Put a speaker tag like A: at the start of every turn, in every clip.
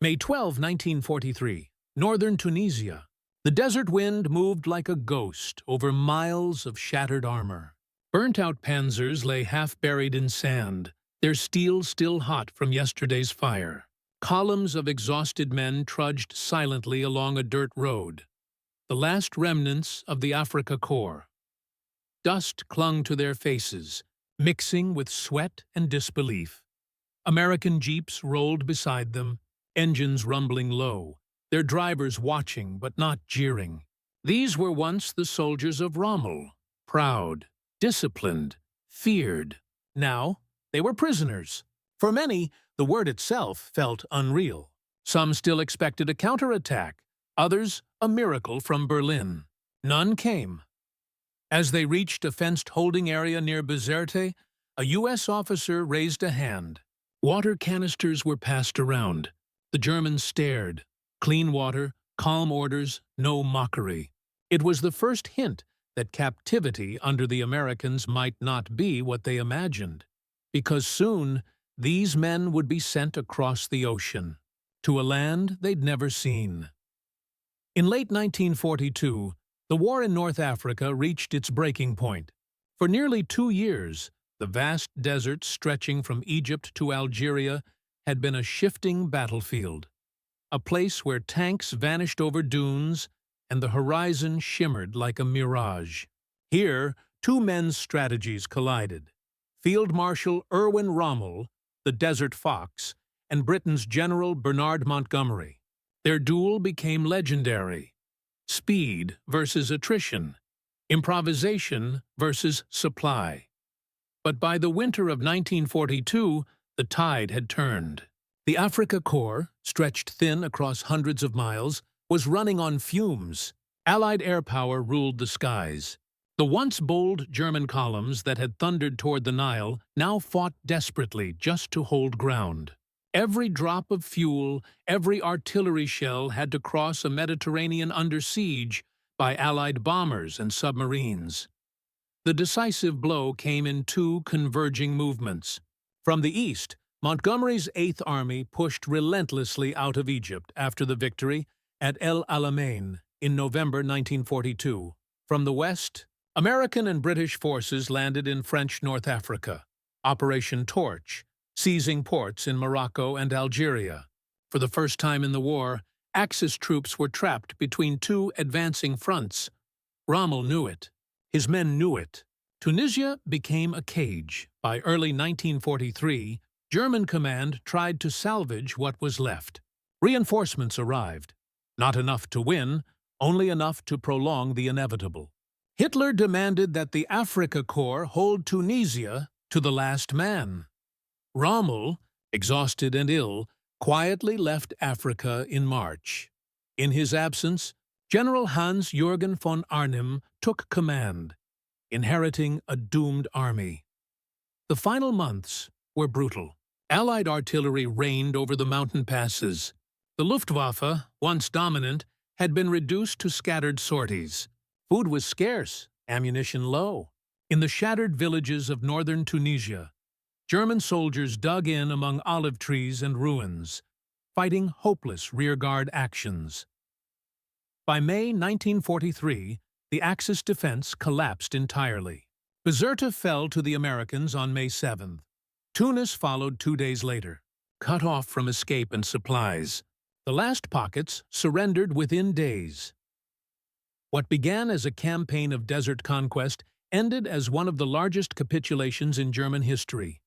A: May 12, 1943, northern Tunisia. The desert wind moved like a ghost over miles of shattered armor. Burnt-out panzers lay half-buried in sand, their steel still hot from yesterday's fire. Columns of exhausted men trudged silently along a dirt road, the last remnants of the Afrika Korps. Dust clung to their faces, mixing with sweat and disbelief. American jeeps rolled beside them, engines rumbling low, their drivers watching but not jeering. These were once the soldiers of Rommel, proud, disciplined, feared. Now, they were prisoners. For many, the word itself felt unreal. Some still expected a counterattack, others a miracle from Berlin. None came. As they reached a fenced holding area near Bizerte, a U.S. officer raised a hand. Water canisters were passed around. The Germans stared. Clean water, calm orders, no mockery. It was the first hint that captivity under the Americans might not be what they imagined, because soon these men would be sent across the ocean, to a land they'd never seen. In late 1942, the war in North Africa reached its breaking point. For nearly 2 years, the vast desert stretching from Egypt to Algeria had been a shifting battlefield, a place where tanks vanished over dunes and the horizon shimmered like a mirage. Here, two men's strategies collided. Field Marshal Erwin Rommel, the Desert Fox, and Britain's General Bernard Montgomery. Their duel became legendary. Speed versus attrition, improvisation versus supply. But by the winter of 1942, the tide had turned. The Afrika Korps, stretched thin across hundreds of miles, was running on fumes. Allied air power ruled the skies. The once bold German columns that had thundered toward the Nile now fought desperately just to hold ground. Every drop of fuel, every artillery shell had to cross a Mediterranean under siege by Allied bombers and submarines. The decisive blow came in two converging movements. From the east, Montgomery's Eighth Army pushed relentlessly out of Egypt after the victory at El Alamein in November 1942. From the west, American and British forces landed in French North Africa, Operation Torch, seizing ports in Morocco and Algeria. For the first time in the war, Axis troops were trapped between two advancing fronts. Rommel knew it. His men knew it. Tunisia became a cage. By early 1943, German command tried to salvage what was left. Reinforcements arrived. Not enough to win, only enough to prolong the inevitable. Hitler demanded that the Afrika Korps hold Tunisia to the last man. Rommel, exhausted and ill, quietly left Africa in March. In his absence, General Hans-Jürgen von Arnim took command, inheriting a doomed army. The final months were brutal. Allied artillery rained over the mountain passes. The Luftwaffe, once dominant, had been reduced to scattered sorties. Food was scarce, ammunition low. In the shattered villages of northern Tunisia, German soldiers dug in among olive trees and ruins, fighting hopeless rearguard actions. By May 1943, the Axis defense collapsed entirely. Bizerte fell to the Americans on May 7th. Tunis followed 2 days later, cut off from escape and supplies. The last pockets surrendered within days. What began as a campaign of desert conquest ended as one of the largest capitulations in German history.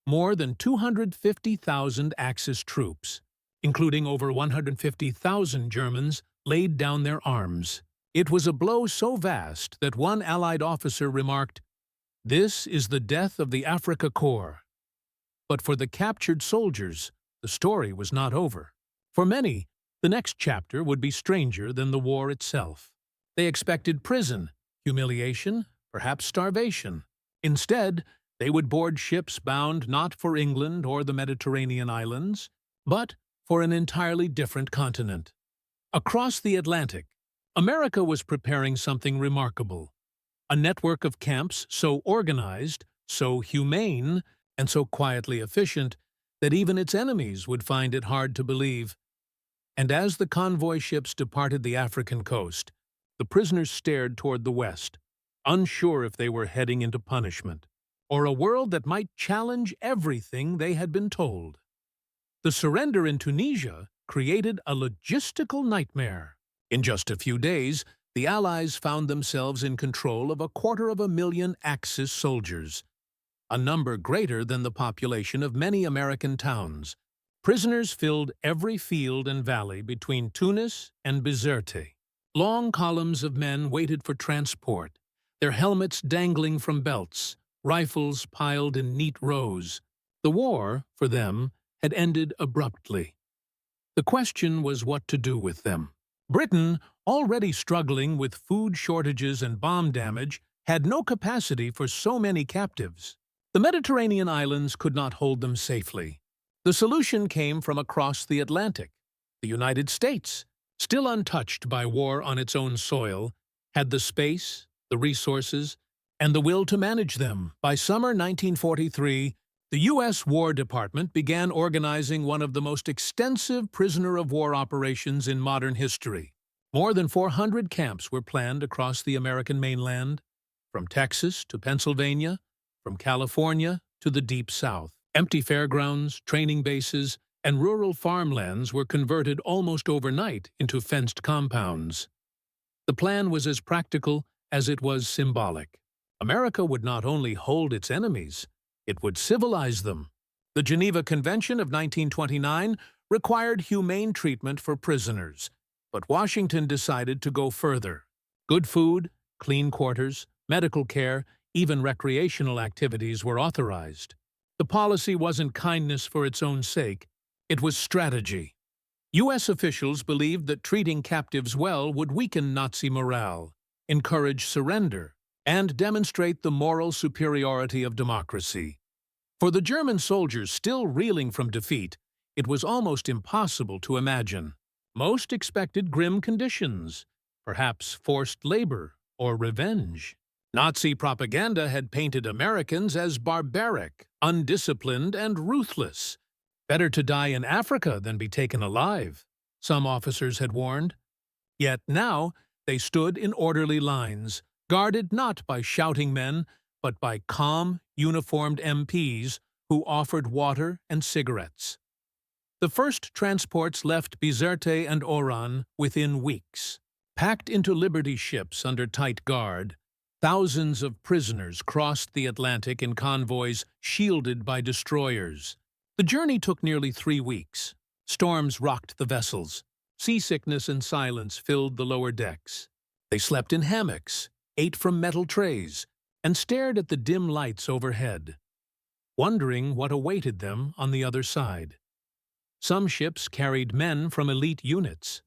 A: More than 250,000 Axis troops, including over 150,000 Germans, laid down their arms. It was a blow so vast that one Allied officer remarked, "This is the death of the Afrika Korps." But for the captured soldiers, the story was not over. For many, the next chapter would be stranger than the war itself. They expected prison, humiliation, perhaps starvation. Instead, they would board ships bound not for England or the Mediterranean islands, but for an entirely different continent. Across the Atlantic, America was preparing something remarkable. A network of camps so organized, so humane, and so quietly efficient that even its enemies would find it hard to believe. And as the convoy ships departed the African coast, the prisoners stared toward the west, unsure if they were heading into punishment, or a world that might challenge everything they had been told. The surrender in Tunisia created a logistical nightmare. In just a few days, the Allies found themselves in control of 250,000 Axis soldiers, a number greater than the population of many American towns. Prisoners filled every field and valley between Tunis and Bizerte. Long columns of men waited for transport, their helmets dangling from belts, rifles piled in neat rows. The war, for them, had ended abruptly. The question was what to do with them. Britain, already struggling with food shortages and bomb damage, had no capacity for so many captives. The Mediterranean islands could not hold them safely. The solution came from across the Atlantic. The United States, still untouched by war on its own soil, had the space, the resources, and the will to manage them. By summer 1943, the U.S. War Department began organizing one of the most extensive prisoner-of-war operations in modern history. More than 400 camps were planned across the American mainland, from Texas to Pennsylvania, from California to the Deep South. Empty fairgrounds, training bases, and rural farmlands were converted almost overnight into fenced compounds. The plan was as practical as it was symbolic. America would not only hold its enemies, it would civilize them. The Geneva Convention of 1929 required humane treatment for prisoners, but Washington decided to go further. Good food, clean quarters, medical care, even recreational activities were authorized. The policy wasn't kindness for its own sake, it was strategy. U.S. officials believed that treating captives well would weaken Nazi morale, encourage surrender, and demonstrate the moral superiority of democracy. For the German soldiers still reeling from defeat, it was almost impossible to imagine. Most expected grim conditions, perhaps forced labor or revenge. Nazi propaganda had painted Americans as barbaric, undisciplined, and ruthless. Better to die in Africa than be taken alive, some officers had warned. Yet now they stood in orderly lines, guarded not by shouting men, but by calm, uniformed MPs who offered water and cigarettes. The first transports left Bizerte and Oran within weeks. Packed into Liberty ships under tight guard, thousands of prisoners crossed the Atlantic in convoys shielded by destroyers. The journey took nearly 3 weeks. Storms rocked the vessels. Seasickness and silence filled the lower decks. They slept in hammocks, ate from metal trays, and stared at the dim lights overhead, wondering what awaited them on the other side. Some ships carried men from elite units,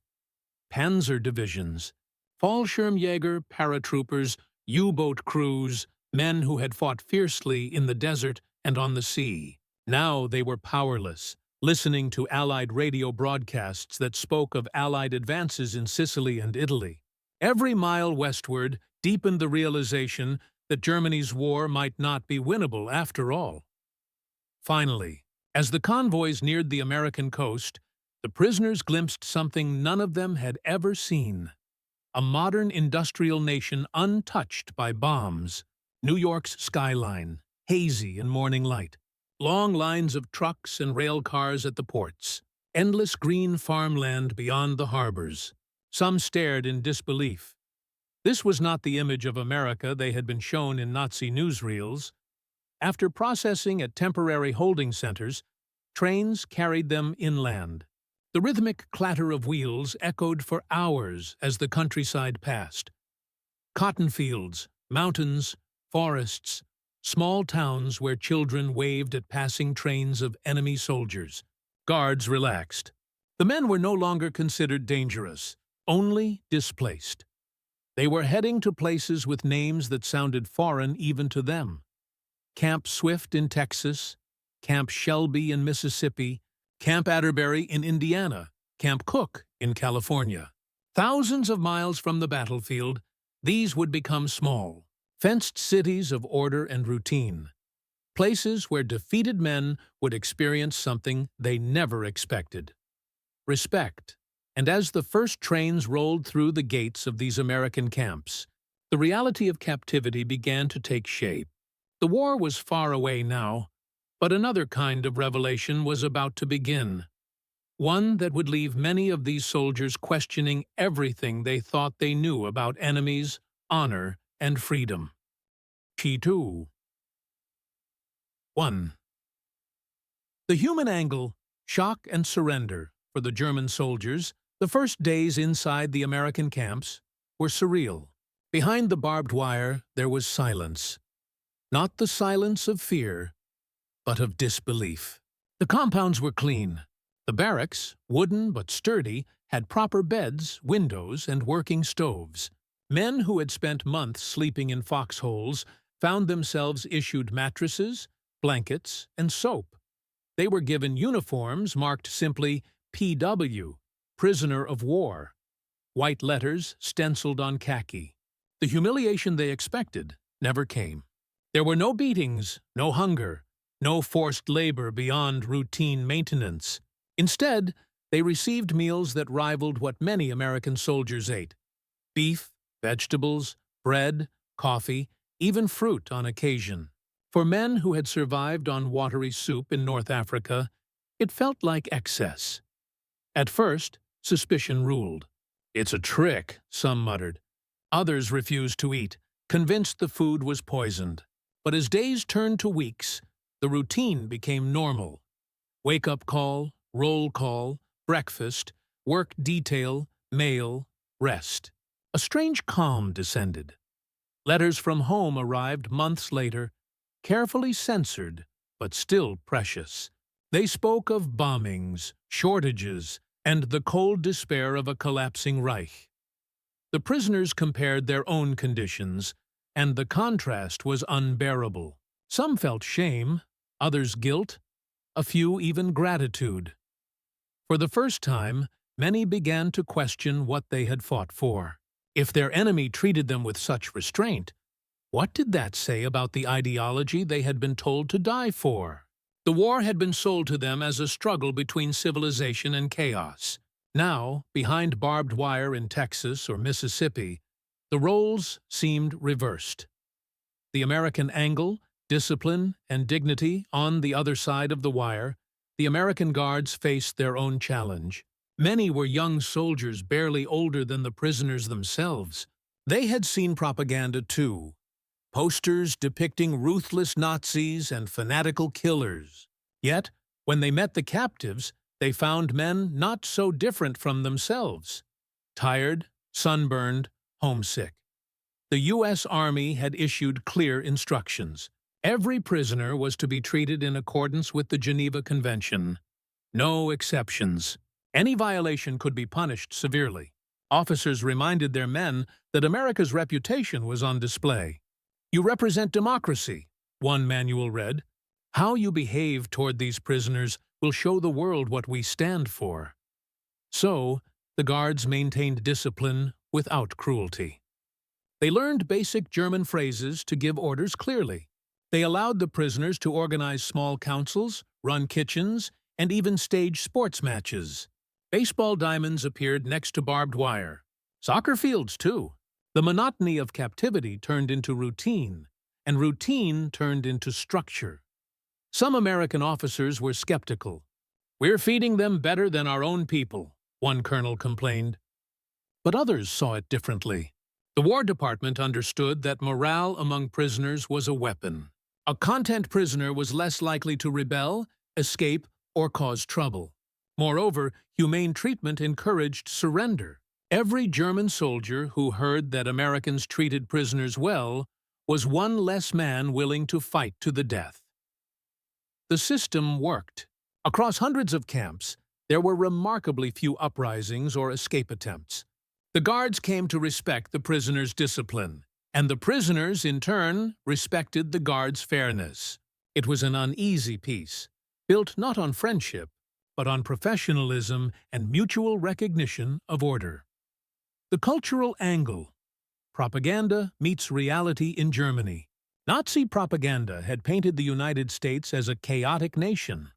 A: panzer divisions, Fallschirmjäger paratroopers, U-boat crews, men who had fought fiercely in the desert and on the sea. Now they were powerless, listening to Allied radio broadcasts that spoke of Allied advances in Sicily and Italy. Every mile westward deepened the realization that Germany's war might not be winnable after all. Finally, as the convoys neared the American coast, the prisoners glimpsed something none of them had ever seen. A modern industrial nation untouched by bombs. New York's skyline, hazy in morning light. Long lines of trucks and rail cars at the ports. Endless green farmland beyond the harbors. Some stared in disbelief. This was not the image of America they had been shown in Nazi newsreels. After processing at temporary holding centers, trains carried them inland. The rhythmic clatter of wheels echoed for hours as the countryside passed. Cotton fields, mountains, forests, small towns where children waved at passing trains of enemy soldiers. Guards relaxed. The men were no longer considered dangerous, only displaced. They were heading to places with names that sounded foreign even to them. Camp Swift in Texas, Camp Shelby in Mississippi, Camp Atterbury in Indiana, Camp Cook in California. Thousands of miles from the battlefield, these would become small, fenced cities of order and routine. places where defeated men would experience something they never expected: respect. And as the first trains rolled through the gates of these American camps, the reality of captivity began to take shape. The war was far away now, but another kind of revelation was about to begin. One that would leave many of these soldiers questioning everything they thought they knew about enemies, honor, and freedom. Key 2. 1. The human angle, shock and surrender, for the German soldiers, the first days inside the American camps, were surreal. Behind the barbed wire, there was silence. Not the silence of fear, but of disbelief. The compounds were clean. The barracks, wooden but sturdy, had proper beds, windows, and working stoves. Men who had spent months sleeping in foxholes found themselves issued mattresses, blankets, and soap. They were given uniforms marked simply PW, Prisoner of War, white letters stenciled on khaki. The humiliation they expected never came. There were no beatings, no hunger, no forced labor beyond routine maintenance. Instead, they received meals that rivaled what many American soldiers ate: beef, vegetables, bread, coffee, even fruit on occasion. For men who had survived on watery soup in North Africa, it felt like excess. At first, suspicion ruled. "It's a trick," some muttered. Others refused to eat, convinced the food was poisoned. But as days turned to weeks, the routine became normal. Wake-up call, roll call, breakfast, work detail, mail, rest. A strange calm descended. Letters from home arrived months later, carefully censored, but still precious. They spoke of bombings, shortages, and the cold despair of a collapsing Reich. The prisoners compared their own conditions, and the contrast was unbearable. Some felt shame, others guilt, a few even gratitude. For the first time, many began to question what they had fought for. If their enemy treated them with such restraint, what did that say about the ideology they had been told to die for? The war had been sold to them as a struggle between civilization and chaos. Now, behind barbed wire in Texas or Mississippi, the roles seemed reversed. The American angle, discipline, and dignity on the other side of the wire, the American guards faced their own challenge. Many were young soldiers barely older than the prisoners themselves. They had seen propaganda too. Posters depicting ruthless Nazis and fanatical killers. Yet, when they met the captives, they found men not so different from themselves. Tired, sunburned, homesick. The U.S. Army had issued clear instructions. Every prisoner was to be treated in accordance with the Geneva Convention. No exceptions. Any violation could be punished severely. Officers reminded their men that America's reputation was on display. "You represent democracy," one manual read. "How you behave toward these prisoners will show the world what we stand for." So, the guards maintained discipline without cruelty. They learned basic German phrases to give orders clearly. They allowed the prisoners to organize small councils, run kitchens, and even stage sports matches. Baseball diamonds appeared next to barbed wire. Soccer fields, too. The monotony of captivity turned into routine, and routine turned into structure. Some American officers were skeptical. "We're feeding them better than our own people," one colonel complained. But others saw it differently. The War Department understood that morale among prisoners was a weapon. A content prisoner was less likely to rebel, escape, or cause trouble. Moreover, humane treatment encouraged surrender. Every German soldier who heard that Americans treated prisoners well was one less man willing to fight to the death. The system worked. Across hundreds of camps, there were remarkably few uprisings or escape attempts. The guards came to respect the prisoners' discipline, and the prisoners, in turn, respected the guards' fairness. It was an uneasy peace, built not on friendship, but on professionalism and mutual recognition of order. The cultural angle. Propaganda meets reality in Germany. Nazi propaganda had painted the United States as a chaotic nation,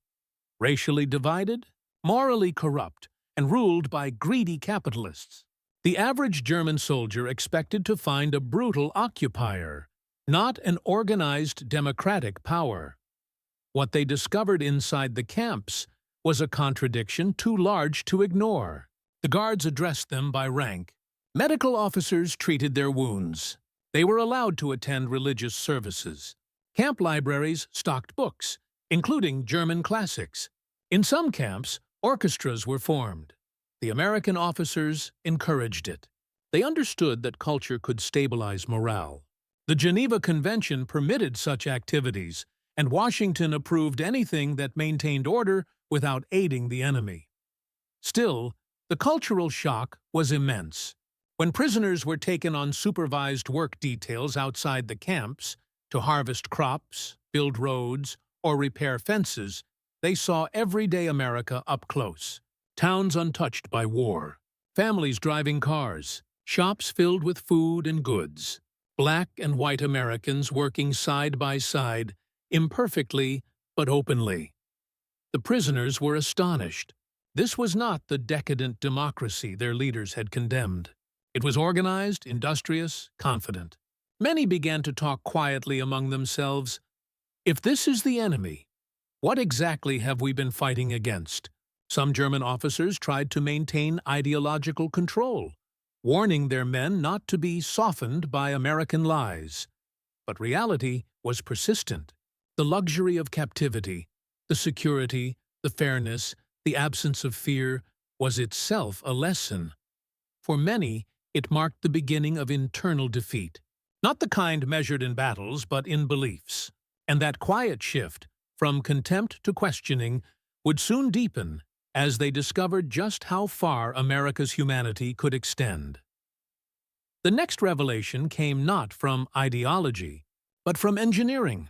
A: racially divided, morally corrupt, and ruled by greedy capitalists. The average German soldier expected to find a brutal occupier, not an organized democratic power. What they discovered inside the camps was a contradiction too large to ignore. The guards addressed them by rank. Medical officers treated their wounds. They were allowed to attend religious services. Camp libraries stocked books, including German classics. In some camps, orchestras were formed. The American officers encouraged it. They understood that culture could stabilize morale. The Geneva Convention permitted such activities, and Washington approved anything that maintained order without aiding the enemy. Still, the cultural shock was immense. When prisoners were taken on supervised work details outside the camps to harvest crops, build roads, or repair fences, they saw everyday America up close. Towns untouched by war, families driving cars, shops filled with food and goods, black and white Americans working side by side, imperfectly but openly. The prisoners were astonished. This was not the decadent democracy their leaders had condemned. It was organized, industrious, confident. Many began to talk quietly among themselves. If this is the enemy, what exactly have we been fighting against? Some German officers tried to maintain ideological control, warning their men not to be softened by American lies. But reality was persistent. The luxury of captivity, the security, the fairness, the absence of fear was itself a lesson. For many, it marked the beginning of internal defeat, not the kind measured in battles, but in beliefs. And that quiet shift, from contempt to questioning, would soon deepen as they discovered just how far America's humanity could extend. The next revelation came not from ideology, but from engineering,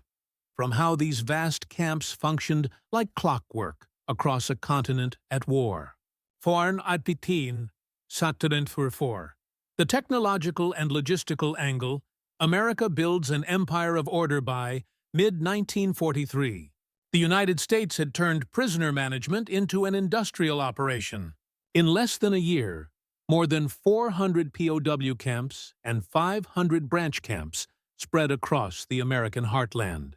A: from how these vast camps functioned like clockwork across a continent at war. Vorn adpitin, saturent for. The technological and logistical angle, America builds an empire of order by mid-1943. The United States had turned prisoner management into an industrial operation. In less than a year, more than 400 POW camps and 500 branch camps spread across the American heartland.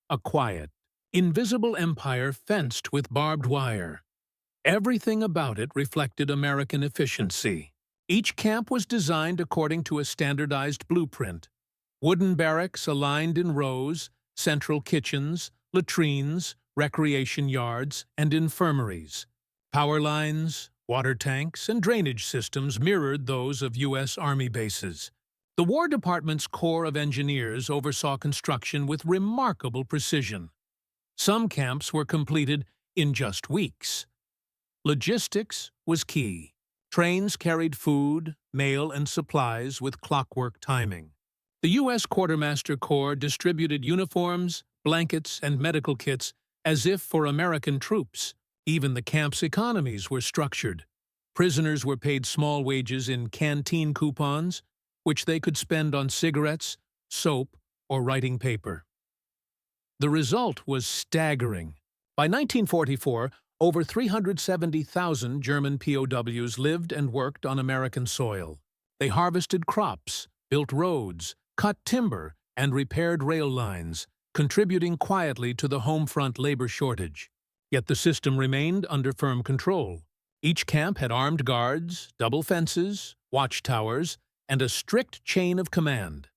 A: A quiet, invisible empire fenced with barbed wire. Everything about it reflected American efficiency. Each camp was designed according to a standardized blueprint. Wooden barracks aligned in rows, central kitchens, latrines, recreation yards, and infirmaries. Power lines, water tanks, and drainage systems mirrored those of U.S. Army bases. The War Department's Corps of Engineers oversaw construction with remarkable precision. Some camps were completed in just weeks. Logistics was key. Trains carried food, mail, and supplies with clockwork timing. The U.S. Quartermaster Corps distributed uniforms, blankets, and medical kits as if for American troops. Even the camp's economies were structured. Prisoners were paid small wages in canteen coupons, which they could spend on cigarettes, soap, or writing paper. The result was staggering. By 1944, over 370,000 German POWs lived and worked on American soil. They harvested crops, built roads, cut timber, and repaired rail lines, contributing quietly to the home front labor shortage. Yet the system remained under firm control. Each camp had armed guards, double fences, watchtowers, and a strict chain of command.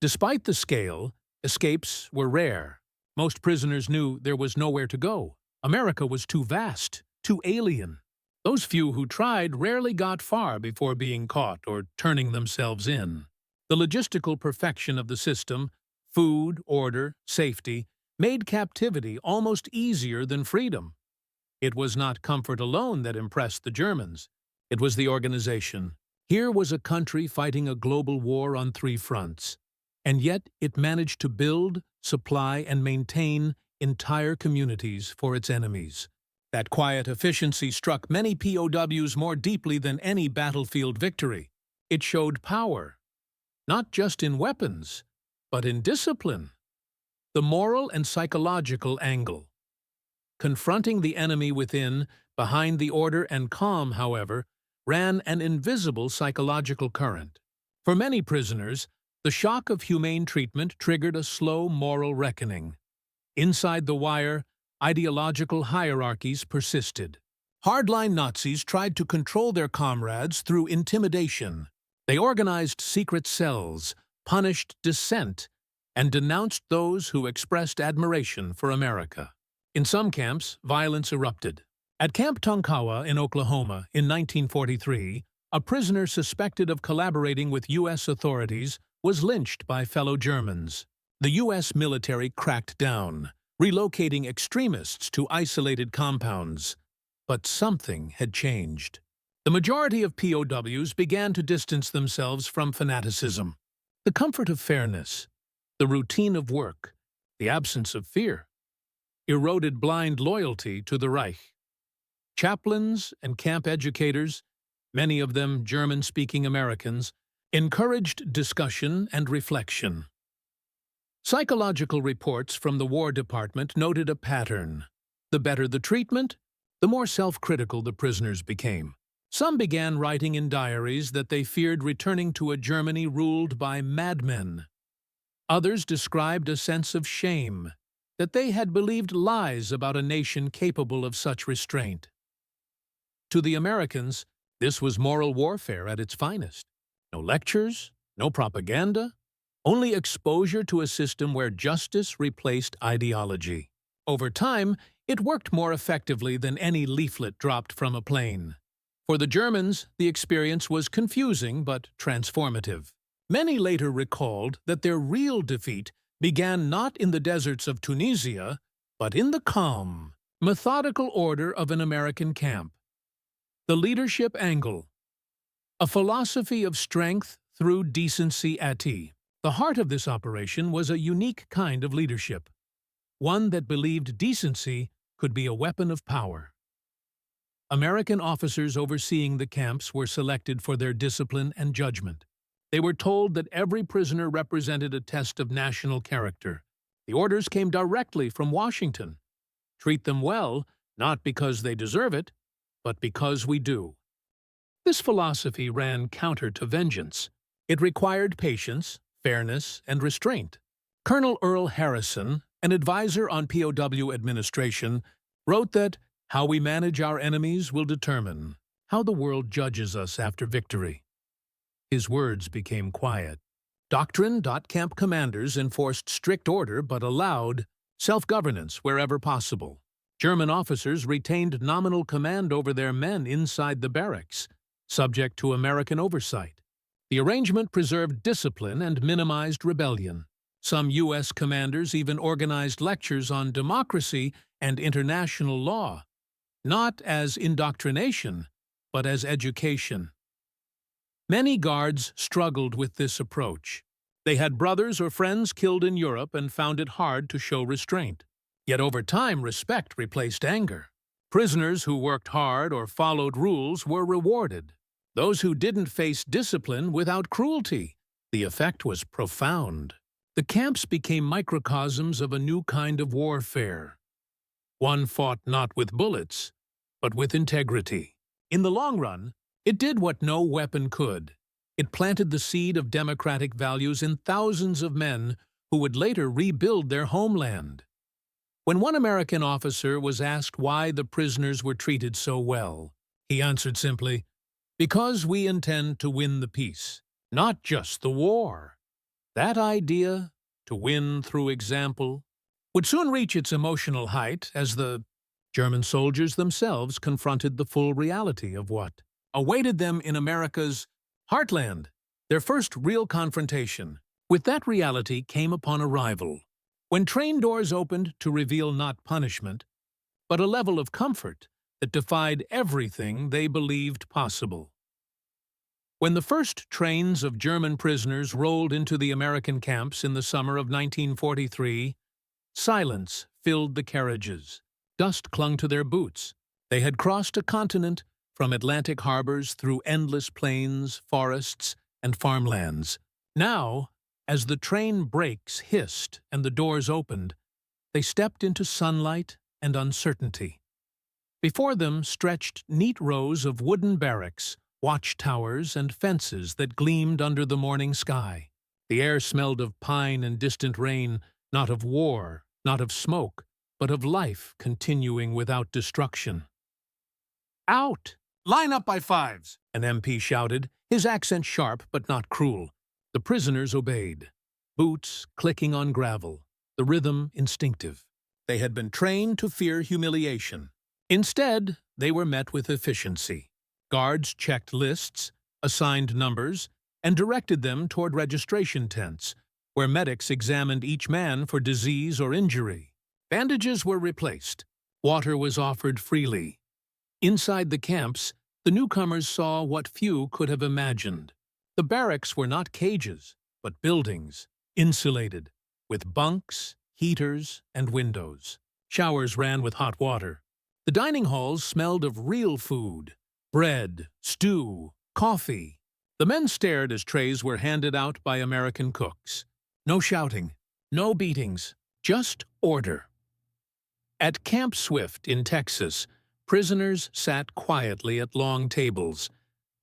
A: Despite the scale, escapes were rare. Most prisoners knew there was nowhere to go. America was too vast, too alien. Those few who tried rarely got far before being caught or turning themselves in. The logistical perfection of the system, food, order, safety, made captivity almost easier than freedom. It was not comfort alone that impressed the Germans. It was the organization. Here was a country fighting a global war on 3 fronts, and yet it managed to build, supply, and maintain entire communities for its enemies. That quiet efficiency struck many POWs more deeply than any battlefield victory. It showed power, not just in weapons, but in discipline. The moral and psychological angle. Confronting the enemy within, behind the order and calm, however, ran an invisible psychological current. For many prisoners, the shock of humane treatment triggered a slow moral reckoning. Inside the wire, ideological hierarchies persisted. Hardline Nazis tried to control their comrades through intimidation. They organized secret cells, punished dissent, and denounced those who expressed admiration for America. In some camps, violence erupted. At Camp Tonkawa in Oklahoma in 1943, a prisoner suspected of collaborating with U.S. authorities was lynched by fellow Germans. The U.S. military cracked down, relocating extremists to isolated compounds. But something had changed. The majority of POWs began to distance themselves from fanaticism. The comfort of fairness, the routine of work, the absence of fear, eroded blind loyalty to the Reich. Chaplains and camp educators, many of them German-speaking Americans, encouraged discussion and reflection. Psychological reports from the War Department noted a pattern. The better the treatment, the more self-critical the prisoners became. Some began writing in diaries that they feared returning to a Germany ruled by madmen. Others described a sense of shame, that they had believed lies about a nation capable of such restraint. To the Americans, this was moral warfare at its finest. No lectures, no propaganda, only exposure to a system where justice replaced ideology. Over time, it worked more effectively than any leaflet dropped from a plane. For the Germans, the experience was confusing but transformative. Many later recalled that their real defeat began not in the deserts of Tunisia, but in the calm, methodical order of an American camp. The leadership angle. A philosophy of strength through decency at tea. The heart of this operation was a unique kind of leadership, one that believed decency could be a weapon of power. American officers overseeing the camps were selected for their discipline and judgment. They were told that every prisoner represented a test of national character. The orders came directly from Washington. Treat them well, not because they deserve it, but because we do. This philosophy ran counter to vengeance. It required patience, fairness, and restraint. Colonel Earl Harrison, an advisor on POW administration, wrote that how we manage our enemies will determine how the world judges us after victory. His words became quiet. Doctrine.camp commanders enforced strict order but allowed self-governance wherever possible. German officers retained nominal command over their men inside the barracks, subject to American oversight. The arrangement preserved discipline and minimized rebellion. Some U.S. commanders even organized lectures on democracy and international law, not as indoctrination, but as education. Many guards struggled with this approach. They had brothers or friends killed in Europe and found it hard to show restraint. Yet over time, respect replaced anger. Prisoners who worked hard or followed rules were rewarded. Those who didn't face discipline without cruelty. The effect was profound. The camps became microcosms of a new kind of warfare. One fought not with bullets, but with integrity. In the long run, it did what no weapon could. It planted the seed of democratic values in thousands of men who would later rebuild their homeland. When one American officer was asked why the prisoners were treated so well, he answered simply, "Because we intend to win the peace, not just the war." That idea, to win through example, would soon reach its emotional height as the German soldiers themselves confronted the full reality of what awaited them in America's heartland. Their first real confrontation with that reality came upon arrival, when train doors opened to reveal not punishment, but a level of comfort that defied everything they believed possible. When the first trains of German prisoners rolled into the American camps in the summer of 1943, silence filled the carriages. Dust clung to their boots. They had crossed a continent from Atlantic harbors through endless plains, forests, and farmlands. Now, As the train brakes hissed and the doors opened, they stepped into sunlight and uncertainty. Before them stretched neat rows of wooden barracks, watchtowers, and fences that gleamed under the morning sky. The air smelled of pine and distant rain, not of war, not of smoke, but of life continuing without destruction. "Out! Line up by fives!" an MP shouted, his accent sharp but not cruel. The prisoners obeyed, boots clicking on gravel, the rhythm instinctive. They had been trained to fear humiliation. Instead, they were met with efficiency. Guards checked lists, assigned numbers, and directed them toward registration tents, where medics examined each man for disease or injury. Bandages were replaced. Water was offered freely. Inside the camps, the newcomers saw what few could have imagined. The barracks were not cages, but buildings, insulated, with bunks, heaters, and windows. Showers ran with hot water. The dining halls smelled of real food: bread, stew, coffee. The men stared as trays were handed out by American cooks. No shouting, no beatings, just order. At Camp Swift in Texas, prisoners sat quietly at long tables,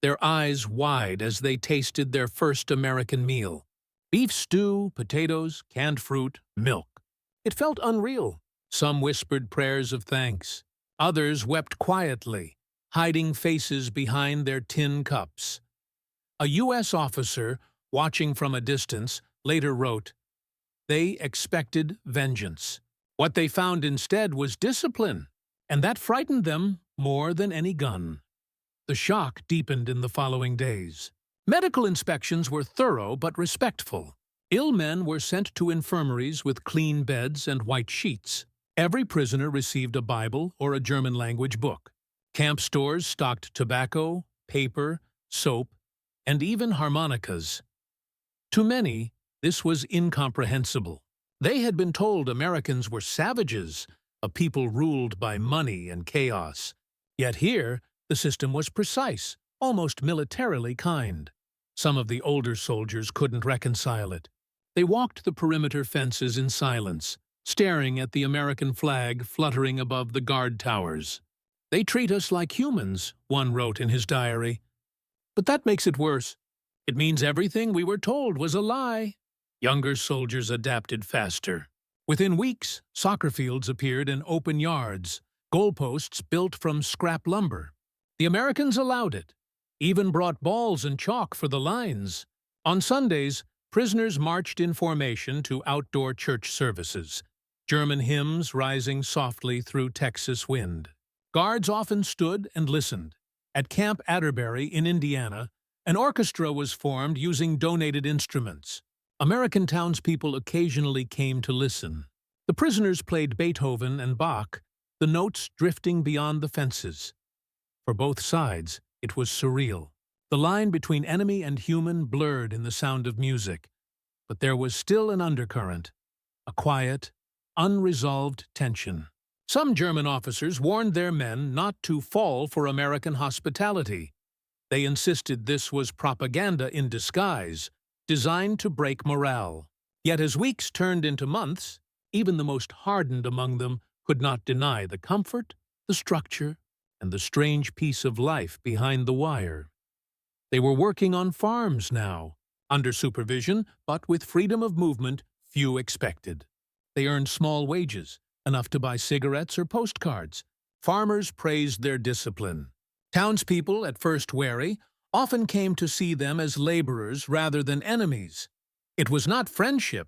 A: their eyes wide as they tasted their first American meal. Beef stew, potatoes, canned fruit, milk. It felt unreal. Some whispered prayers of thanks. Others wept quietly, hiding faces behind their tin cups. A U.S. officer, watching from a distance, later wrote, "They expected vengeance. What they found instead was discipline, and that frightened them more than any gun." The shock deepened in the following days. Medical inspections were thorough but respectful. Ill men were sent to infirmaries with clean beds and white sheets. Every prisoner received a Bible or a German-language book. Camp stores stocked tobacco, paper, soap, and even harmonicas. To many, this was incomprehensible. They had been told Americans were savages, a people ruled by money and chaos. Yet here, the system was precise, almost militarily kind. Some of the older soldiers couldn't reconcile it. They walked the perimeter fences in silence, staring at the American flag fluttering above the guard towers. "They treat us like humans," one wrote in his diary. "But that makes it worse. It means everything we were told was a lie." Younger soldiers adapted faster. Within weeks, soccer fields appeared in open yards, goalposts built from scrap lumber. The Americans allowed it, even brought balls and chalk for the lines. On Sundays, prisoners marched in formation to outdoor church services, German hymns rising softly through Texas wind. Guards often stood and listened. At Camp Atterbury in Indiana, an orchestra was formed using donated instruments. American townspeople occasionally came to listen. The prisoners played Beethoven and Bach, the notes drifting beyond the fences. For both sides, it was surreal. The line between enemy and human blurred in the sound of music. But there was still an undercurrent, a quiet, unresolved tension. Some German officers warned their men not to fall for American hospitality. They insisted this was propaganda in disguise, designed to break morale. Yet as weeks turned into months, even the most hardened among them could not deny the comfort, the structure, and the strange piece of life behind the wire. They were working on farms now, under supervision, but with freedom of movement few expected. They earned small wages, enough to buy cigarettes or postcards. Farmers praised their discipline. Townspeople, at first wary, often came to see them as laborers rather than enemies. It was not friendship,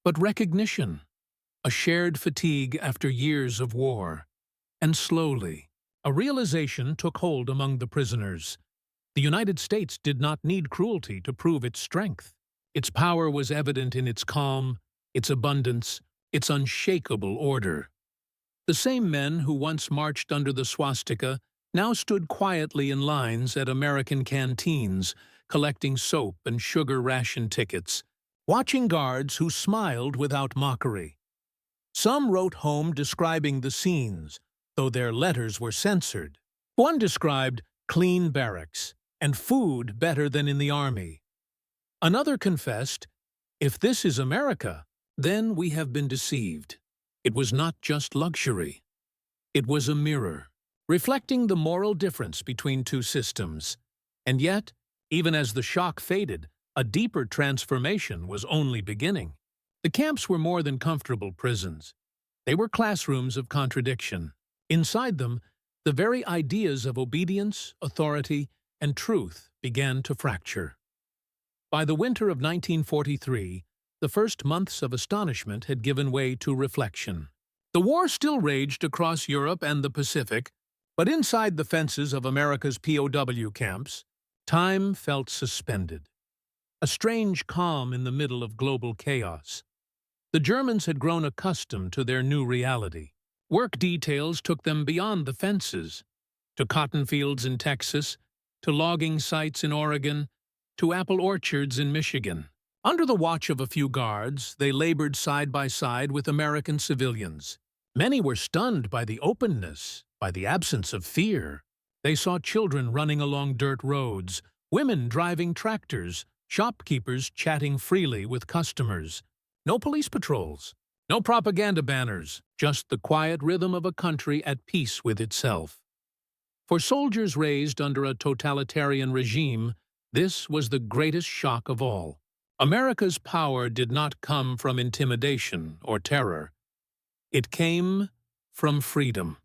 A: but recognition, a shared fatigue after years of war. And slowly, a realization took hold among the prisoners. The United States did not need cruelty to prove its strength. Its power was evident in its calm, its abundance, its unshakable order. The same men who once marched under the swastika now stood quietly in lines at American canteens, collecting soap and sugar ration tickets, watching guards who smiled without mockery. Some wrote home describing the scenes, though their letters were censored. One described clean barracks and food better than in the army. Another confessed, If this is America, then we have been deceived. It was not just luxury. It was a mirror, reflecting the moral difference between two systems. And yet, even as the shock faded, a deeper transformation was only beginning. The camps were more than comfortable prisons. They were classrooms of contradiction. Inside them, the very ideas of obedience, authority, and truth began to fracture. By the winter of 1943, the first months of astonishment had given way to reflection. The war still raged across Europe and the Pacific, but inside the fences of America's POW camps, time felt suspended. A strange calm in the middle of global chaos. The Germans had grown accustomed to their new reality. Work details took them beyond the fences, to cotton fields in Texas, to logging sites in Oregon, to apple orchards in Michigan. Under the watch of a few guards, they labored side by side with American civilians. Many were stunned by the openness, by the absence of fear. They saw children running along dirt roads, women driving tractors, shopkeepers chatting freely with customers. No police patrols, no propaganda banners, just the quiet rhythm of a country at peace with itself. For soldiers raised under a totalitarian regime, this was the greatest shock of all. America's power did not come from intimidation or terror. It came from freedom.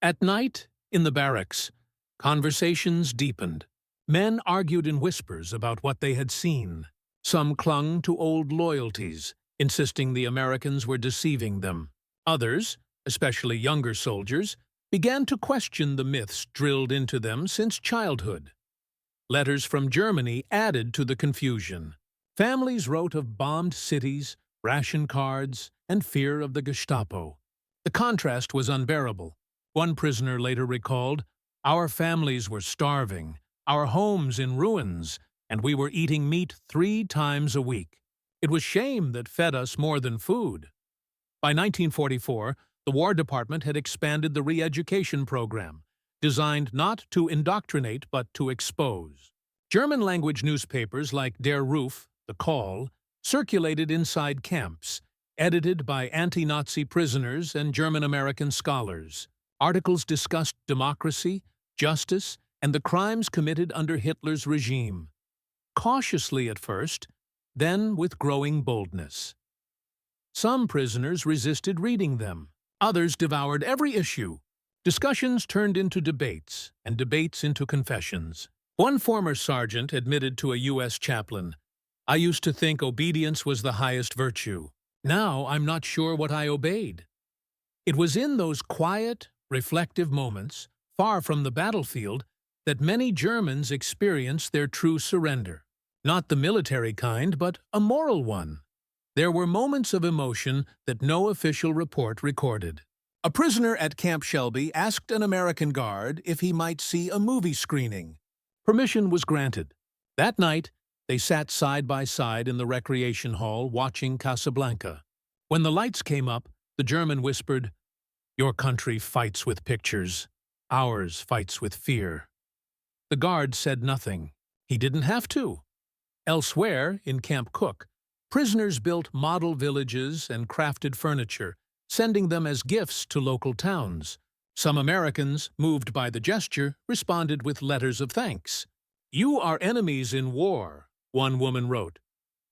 A: At night, in the barracks, conversations deepened. Men argued in whispers about what they had seen. Some clung to old loyalties, insisting the Americans were deceiving them. Others, especially younger soldiers, began to question the myths drilled into them since childhood. Letters from Germany added to the confusion. Families wrote of bombed cities, ration cards, and fear of the Gestapo. The contrast was unbearable. One prisoner later recalled, "Our families were starving, our homes in ruins, and we were eating meat 3 times a week. It was shame that fed us more than food." By 1944, the War Department had expanded the re-education program, designed not to indoctrinate but to expose. German-language newspapers like Der Ruf, The Call, circulated inside camps, edited by anti-Nazi prisoners and German-American scholars. Articles discussed democracy, justice, and the crimes committed under Hitler's regime. Cautiously at first, then with growing boldness. Some prisoners resisted reading them. Others devoured every issue. Discussions turned into debates, and debates into confessions. One former sergeant admitted to a U.S. chaplain, "I used to think obedience was the highest virtue. Now I'm not sure what I obeyed." It was in those quiet, reflective moments, far from the battlefield, that many Germans experienced their true surrender. Not the military kind, but a moral one. There were moments of emotion that no official report recorded. A prisoner at Camp Shelby asked an American guard if he might see a movie screening. Permission was granted. That night, they sat side by side in the recreation hall watching Casablanca. When the lights came up, the German whispered, "Your country fights with pictures. Ours fights with fear." The guard said nothing. He didn't have to. Elsewhere, in Camp Cook, prisoners built model villages and crafted furniture, sending them as gifts to local towns. Some Americans, moved by the gesture, responded with letters of thanks. "You are enemies in war," one woman wrote,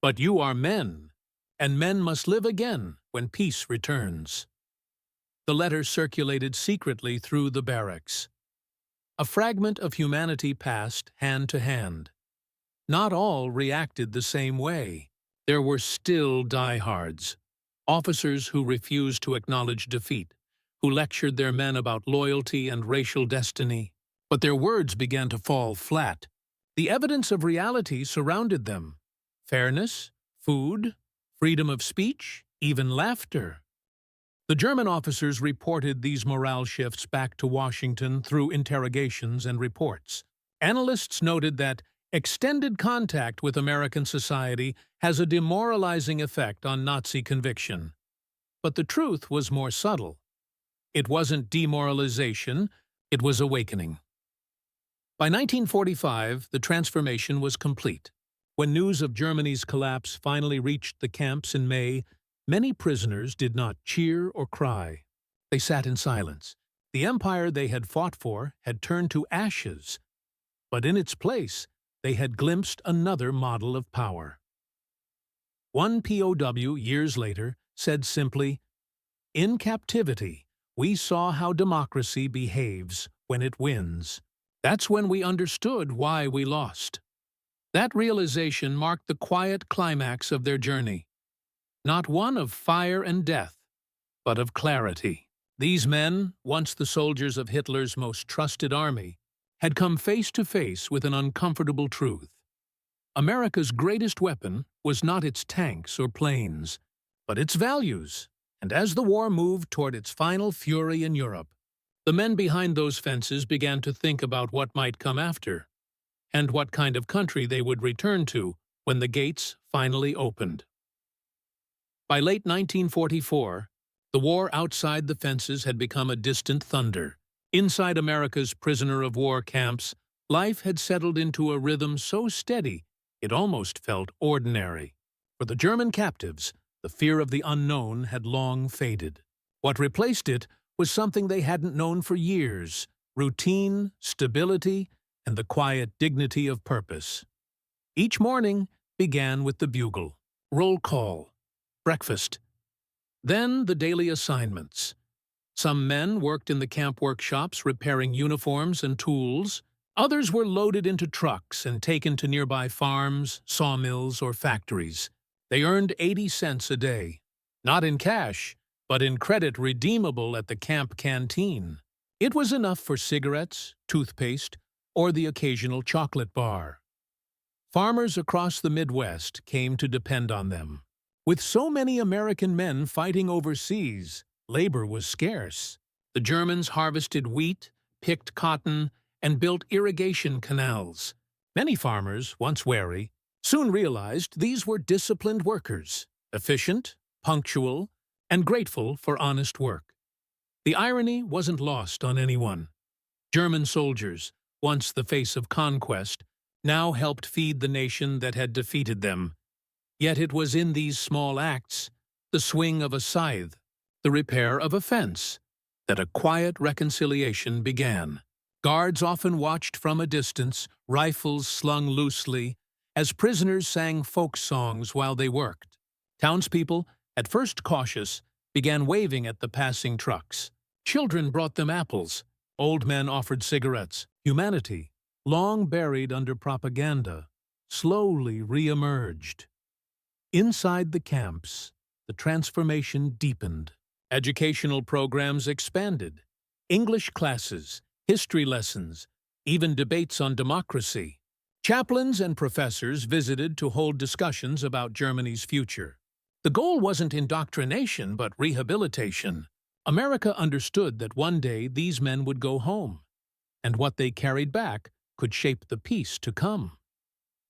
A: "but you are men, and men must live again when peace returns." The letter circulated secretly through the barracks. A fragment of humanity passed hand to hand. Not all reacted the same way. There were still diehards, officers who refused to acknowledge defeat, who lectured their men about loyalty and racial destiny. But their words began to fall flat. The evidence of reality surrounded them. Fairness, food, freedom of speech, even laughter. The German officers reported these morale shifts back to Washington through interrogations and reports. Analysts noted that extended contact with American society has a demoralizing effect on Nazi conviction. But the truth was more subtle. It wasn't demoralization, it was awakening. By 1945, the transformation was complete. When news of Germany's collapse finally reached the camps in May, many prisoners did not cheer or cry. They sat in silence. The empire they had fought for had turned to ashes, but in its place, they had glimpsed another model of power. One POW, years later, said simply, "In captivity, we saw how democracy behaves when it wins. That's when we understood why we lost." That realization marked the quiet climax of their journey. Not one of fire and death, but of clarity. These men, once the soldiers of Hitler's most trusted army, had come face to face with an uncomfortable truth. America's greatest weapon was not its tanks or planes, but its values. And as the war moved toward its final fury in Europe, the men behind those fences began to think about what might come after, and what kind of country they would return to when the gates finally opened. By late 1944, the war outside the fences had become a distant thunder. Inside America's prisoner of war camps, life had settled into a rhythm so steady it almost felt ordinary. For the German captives, the fear of the unknown had long faded. What replaced it was something they hadn't known for years: routine, stability, and the quiet dignity of purpose. Each morning began with the bugle, roll call, breakfast. Then the daily assignments. Some men worked in the camp workshops repairing uniforms and tools. Others were loaded into trucks and taken to nearby farms, sawmills, or factories. They earned 80 cents a day, not in cash, but in credit redeemable at the camp canteen. It was enough for cigarettes, toothpaste, or the occasional chocolate bar. Farmers across the Midwest came to depend on them. With so many American men fighting overseas, labor was scarce. The Germans harvested wheat, picked cotton, and built irrigation canals. Many farmers, once wary, soon realized these were disciplined workers, efficient, punctual, and grateful for honest work. The irony wasn't lost on anyone. German soldiers, once the face of conquest, now helped feed the nation that had defeated them. Yet it was in these small acts, the swing of a scythe, the repair of a fence, that a quiet reconciliation began. Guards often watched from a distance, rifles slung loosely, as prisoners sang folk songs while they worked. Townspeople, at first cautious, began waving at the passing trucks. Children brought them apples. Old men offered cigarettes. Humanity, long buried under propaganda, slowly re-emerged. Inside the camps, the transformation deepened. Educational programs expanded. English classes, history lessons, even debates on democracy. Chaplains and professors visited to hold discussions about Germany's future. The goal wasn't indoctrination, but rehabilitation. America understood that one day these men would go home, and what they carried back could shape the peace to come.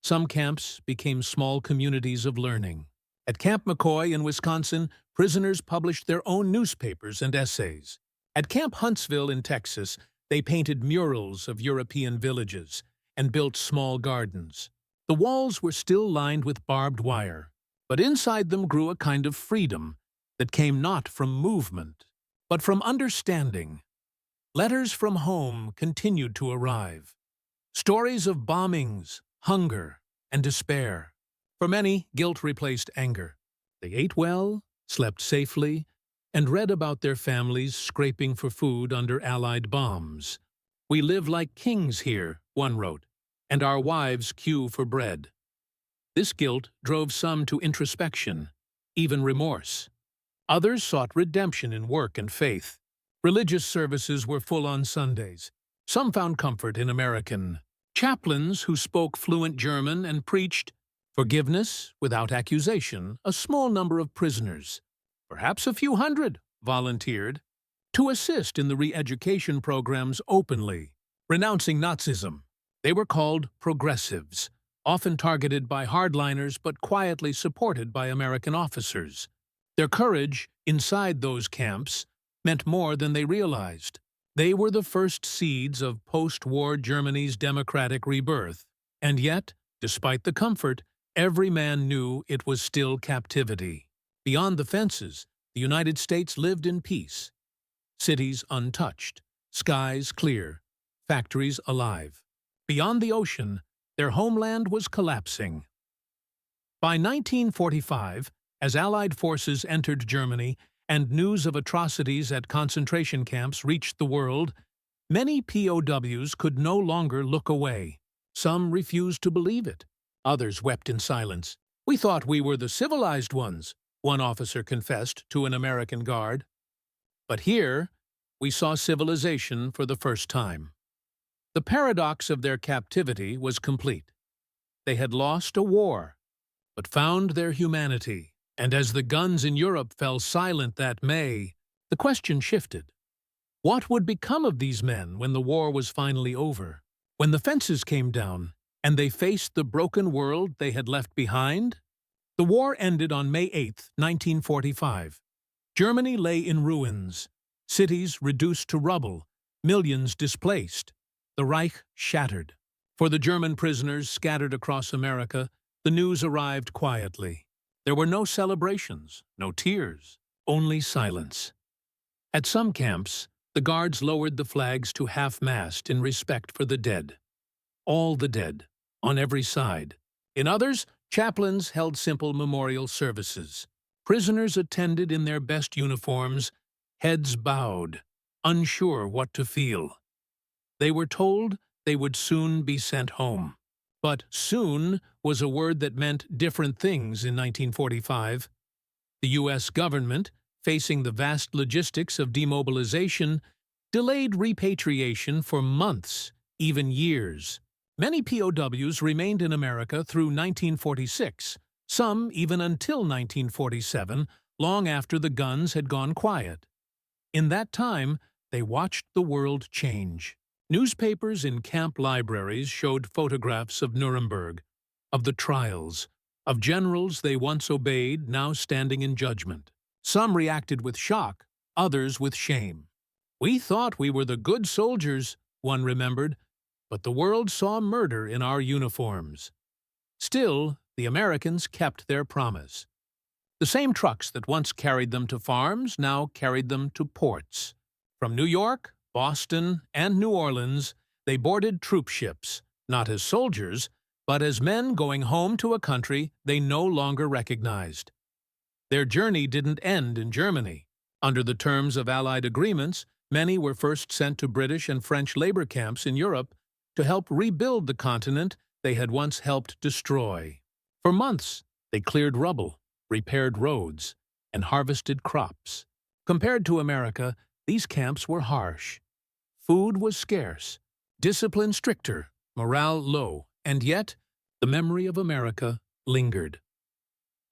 A: Some camps became small communities of learning. At Camp McCoy in Wisconsin, prisoners published their own newspapers and essays. At Camp Huntsville in Texas, they painted murals of European villages and built small gardens. The walls were still lined with barbed wire, but inside them grew a kind of freedom that came not from movement, but from understanding. Letters from home continued to arrive. Stories of bombings, hunger, and despair. For many, guilt replaced anger. They ate well, slept safely, and read about their families scraping for food under Allied bombs. "We live like kings here," one wrote, "and our wives queue for bread." This guilt drove some to introspection, even remorse. Others sought redemption in work and faith. Religious services were full on Sundays. Some found comfort in American chaplains who spoke fluent German and preached forgiveness without accusation. A small number of prisoners, perhaps a few hundred, volunteered to assist in the re-education programs openly, renouncing Nazism. They were called progressives, often targeted by hardliners but quietly supported by American officers. Their courage inside those camps meant more than they realized. They were the first seeds of post-war Germany's democratic rebirth. And yet, despite the comfort, Every man knew it was still captivity. Beyond the fences, the United States lived in peace. Cities untouched, skies clear, factories alive. Beyond the ocean, their homeland was collapsing. By 1945, as Allied forces entered Germany and news of atrocities at concentration camps reached the world, many POWs could no longer look away. Some refused to believe it. Others wept in silence. "We thought we were the civilized ones," one officer confessed to an American guard. But here, we saw civilization for the first time. The paradox of their captivity was complete. They had lost a war, but found their humanity. And as the guns in Europe fell silent that May, the question shifted. What would become of these men when the war was finally over? When the fences came down, and they faced the broken world they had left behind? The war ended on May 8, 1945. Germany lay in ruins, cities reduced to rubble, millions displaced, the Reich shattered. For the German prisoners scattered across America, the news arrived quietly. There were no celebrations, no tears, only silence. At some camps, the guards lowered the flags to half-mast in respect for the dead. All the dead, on every side. In others, chaplains held simple memorial services. Prisoners attended in their best uniforms, heads bowed, unsure what to feel. They were told they would soon be sent home. But soon was a word that meant different things in 1945. The U.S. government, facing the vast logistics of demobilization, delayed repatriation for months, even years. Many POWs remained in America through 1946, some even until 1947, long after the guns had gone quiet. In that time, they watched the world change. Newspapers in camp libraries showed photographs of Nuremberg, of the trials, of generals they once obeyed now standing in judgment. Some reacted with shock, others with shame. "We thought we were the good soldiers," one remembered, "but the world saw murder in our uniforms." Still, the Americans kept their promise. The same trucks that once carried them to farms now carried them to ports. From New York, Boston, and New Orleans, they boarded troop ships, not as soldiers, but as men going home to a country they no longer recognized. Their journey didn't end in Germany. Under the terms of Allied agreements, many were first sent to British and French labor camps in Europe to help rebuild the continent they had once helped destroy. For months, they cleared rubble, repaired roads, and harvested crops. Compared to America, these camps were harsh. Food was scarce, discipline stricter, morale low, and yet the memory of America lingered.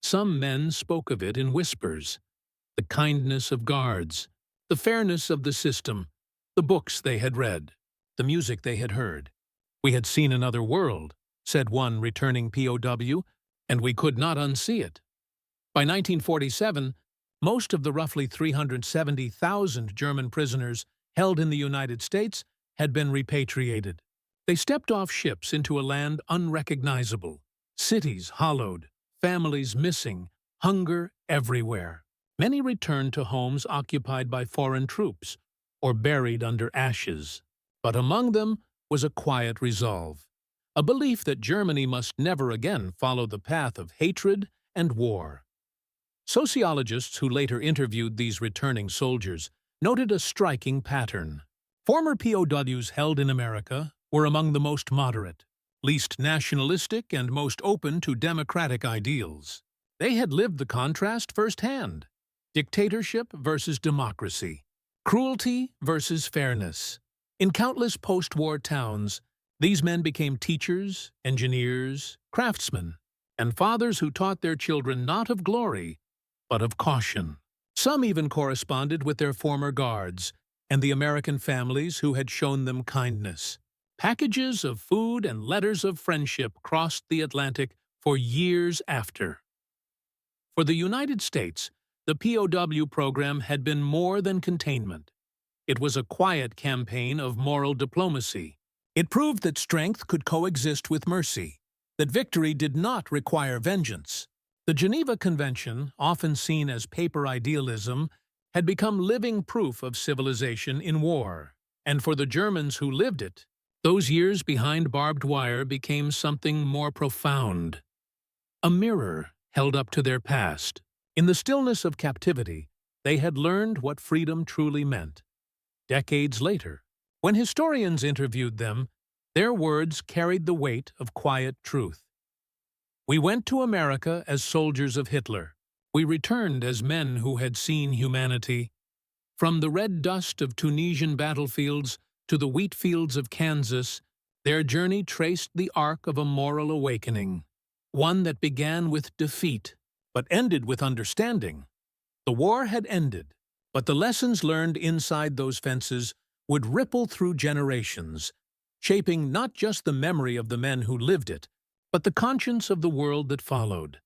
A: Some men spoke of it in whispers: the kindness of guards, the fairness of the system, the books they had read, the music they had heard. "We had seen another world," said one returning POW, "and we could not unsee it." By 1947, most of the roughly 370,000 German prisoners held in the United States had been repatriated. They stepped off ships into a land unrecognizable, cities hollowed, families missing, hunger everywhere. Many returned to homes occupied by foreign troops or buried under ashes. But among them was a quiet resolve, a belief that Germany must never again follow the path of hatred and war. Sociologists who later interviewed these returning soldiers noted a striking pattern. Former POWs held in America were among the most moderate, least nationalistic, and most open to democratic ideals. They had lived the contrast firsthand: dictatorship versus democracy, cruelty versus fairness. In countless post-war towns, these men became teachers, engineers, craftsmen, and fathers who taught their children not of glory, but of caution. Some even corresponded with their former guards and the American families who had shown them kindness. Packages of food and letters of friendship crossed the Atlantic for years after. For the United States, the POW program had been more than containment. It was a quiet campaign of moral diplomacy. It proved that strength could coexist with mercy, that victory did not require vengeance. The Geneva Convention, often seen as paper idealism, had become living proof of civilization in war. And for the Germans who lived it, those years behind barbed wire became something more profound. A mirror held up to their past. In the stillness of captivity, they had learned what freedom truly meant. Decades later, when historians interviewed them, their words carried the weight of quiet truth. We went to America as soldiers of Hitler. We returned as men who had seen humanity. From the red dust of Tunisian battlefields to the wheat fields of Kansas, their journey traced the arc of a moral awakening, one that began with defeat but ended with understanding. The war had ended, but the lessons learned inside those fences would ripple through generations, shaping not just the memory of the men who lived it, but the conscience of the world that followed.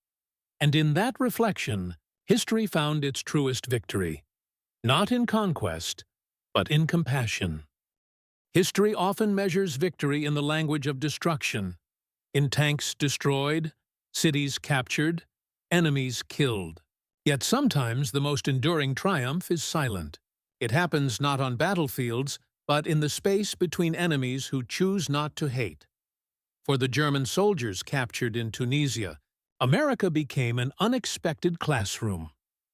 A: And in that reflection, history found its truest victory, not in conquest, but in compassion. History often measures victory in the language of destruction, in tanks destroyed, cities captured, enemies killed. Yet sometimes the most enduring triumph is silent. It happens not on battlefields, but in the space between enemies who choose not to hate. For the German soldiers captured in Tunisia, America became an unexpected classroom,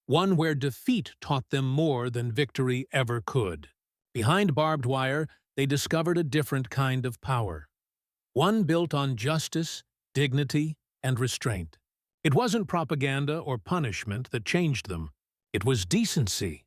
A: one where defeat taught them more than victory ever could. Behind barbed wire, they discovered a different kind of power, one built on justice, dignity, and restraint. It wasn't propaganda or punishment that changed them. It was decency.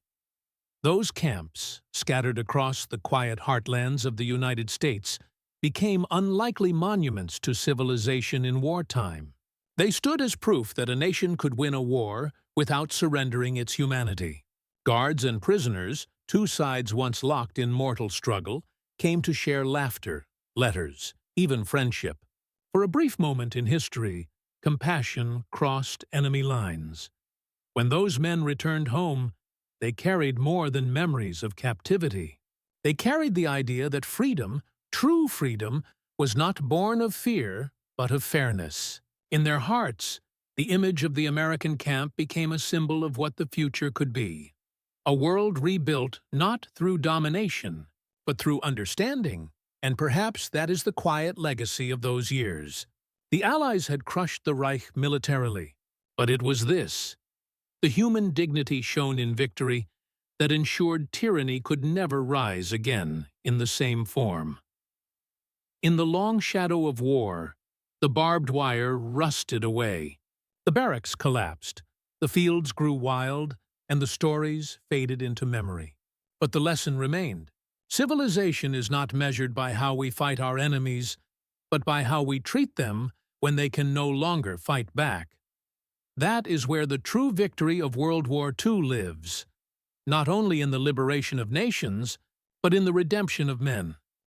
A: Those camps, scattered across the quiet heartlands of the United States, became unlikely monuments to civilization in wartime. They stood as proof that a nation could win a war without surrendering its humanity. Guards and prisoners, two sides once locked in mortal struggle, came to share laughter, letters, even friendship. For a brief moment in history, compassion crossed enemy lines. When those men returned home, they carried more than memories of captivity. They carried the idea that freedom, true freedom, was not born of fear, but of fairness. In their hearts, the image of the American camp became a symbol of what the future could be. A world rebuilt not through domination, but through understanding. And perhaps that is the quiet legacy of those years. The Allies had crushed the Reich militarily, but it was this, the human dignity shown in victory, that ensured tyranny could never rise again in the same form. In the long shadow of war, the barbed wire rusted away. The barracks collapsed, the fields grew wild, and the stories faded into memory. But the lesson remained. Civilization is not measured by how we fight our enemies, but by how we treat them when they can no longer fight back. That is where the true victory of World War II lives, not only in the liberation of nations, but in the redemption of men.